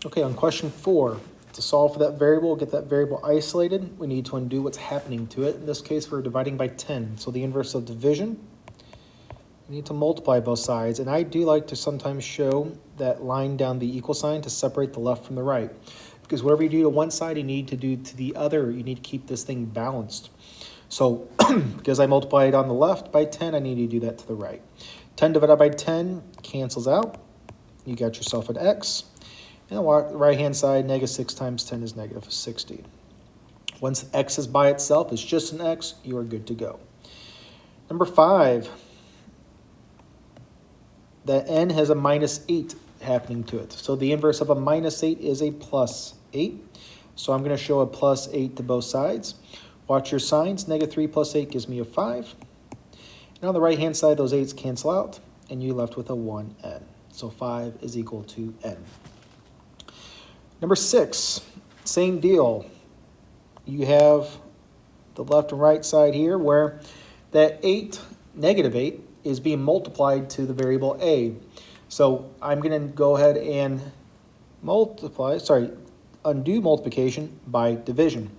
Okay, on question 4, to solve for that variable, get that variable isolated, we need to undo what's happening to it. In this case, we're dividing by 10. So the inverse of division, we need to multiply both sides. And I do like to sometimes show that line down the equal sign to separate the left from the right. Because whatever you do to one side, you need to do to the other. You need to keep this thing balanced. So because I multiplied on the left by 10, I need to do that to the right. 10 divided by 10 cancels out. You got yourself an x. And the right-hand side, negative 6 times 10 is negative 60. Once x is by itself, it's just an x, you are good to go. Number 5, that n has a minus 8 happening to it. So the inverse of a minus 8 is a plus 8. So I'm going to show a plus 8 to both sides. Watch your signs. Negative 3 plus 8 gives me a 5. And on the right-hand side, those 8s cancel out, and you're left with a 1n. So 5 is equal to n. Number 6, same deal. You have the left and right side here where that 8, negative 8, is being multiplied to the variable a. So I'm going to go ahead and undo multiplication by division.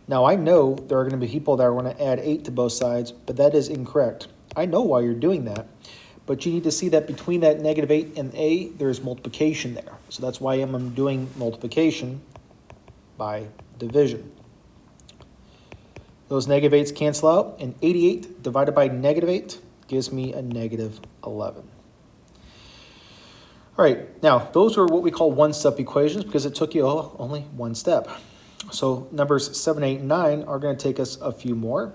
Now I know there are going to be people that are going to add 8 to both sides, but that is incorrect. I know why you're doing that. But you need to see that between that negative 8 and a, there's multiplication there. So that's why I'm doing multiplication by division. Those negative 8s cancel out, and 88 divided by negative 8 gives me a negative 11. All right, now those are what we call one-step equations because it took you only one step. So numbers 7, 8, and 9 are going to take us a few more.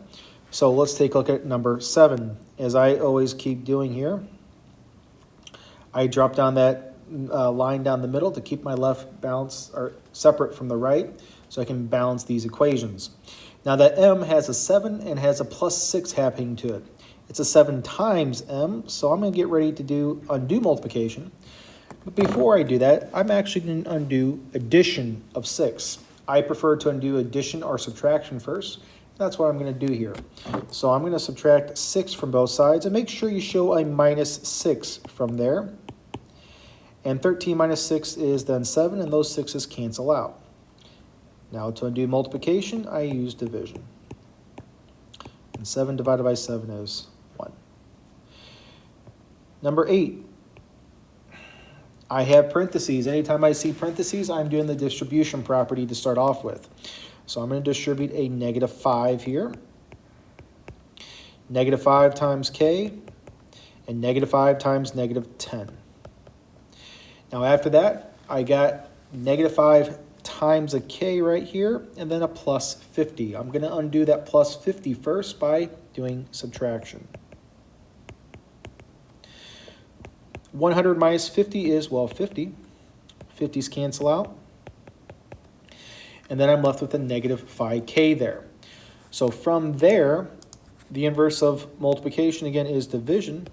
So let's take a look at number 7. As I always keep doing here, I drop down that line down the middle to keep my left balance or separate from the right so I can balance these equations. Now that m has a 7 and has a plus 6 happening to it. It's a 7 times m, so I'm going to get ready to undo multiplication. But before I do that, I'm actually going to undo addition of 6. I prefer to undo addition or subtraction first. That's what I'm going to do here. So I'm going to subtract 6 from both sides, and make sure you show a minus 6 from there. And 13 minus 6 is then 7, and those 6's cancel out. Now to undo multiplication, I use division. And 7 divided by 7 is 1. Number 8. I have parentheses. Anytime I see parentheses, I'm doing the distribution property to start off with. So I'm going to distribute a negative 5 here. Negative 5 times k, and negative 5 times negative 10. Now after that, I got negative 5 times a k right here, and then a plus 50. I'm going to undo that plus 50 first by doing subtraction. 100 minus 50 is, well, 50. 50's cancel out. And then I'm left with a negative 5k there. So from there, the inverse of multiplication again is division.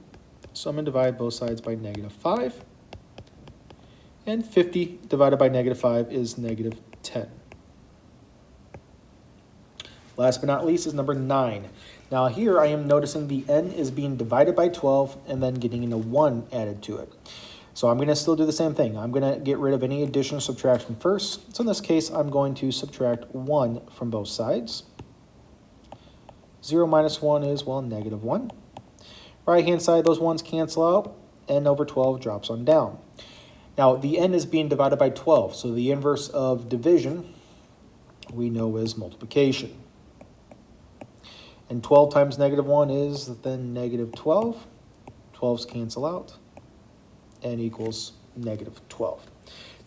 So I'm going to divide both sides by negative 5. And 50 divided by negative 5 is negative 10. Last but not least is number 9. Now here I am noticing the n is being divided by 12 and then getting a 1 added to it. So I'm going to still do the same thing. I'm going to get rid of any addition or subtraction first. So in this case, I'm going to subtract 1 from both sides. 0 minus 1 is, well, negative 1. Right-hand side, those 1's cancel out. N over 12 drops on down. Now, the n is being divided by 12. So the inverse of division we know is multiplication. And 12 times negative 1 is then negative 12. 12's cancel out. N equals negative 12.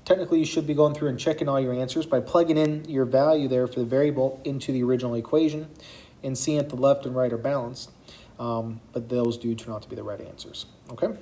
Technically, you should be going through and checking all your answers by plugging in your value there for the variable into the original equation and seeing if the left and right are balanced. But those do turn out to be the right answers. Okay?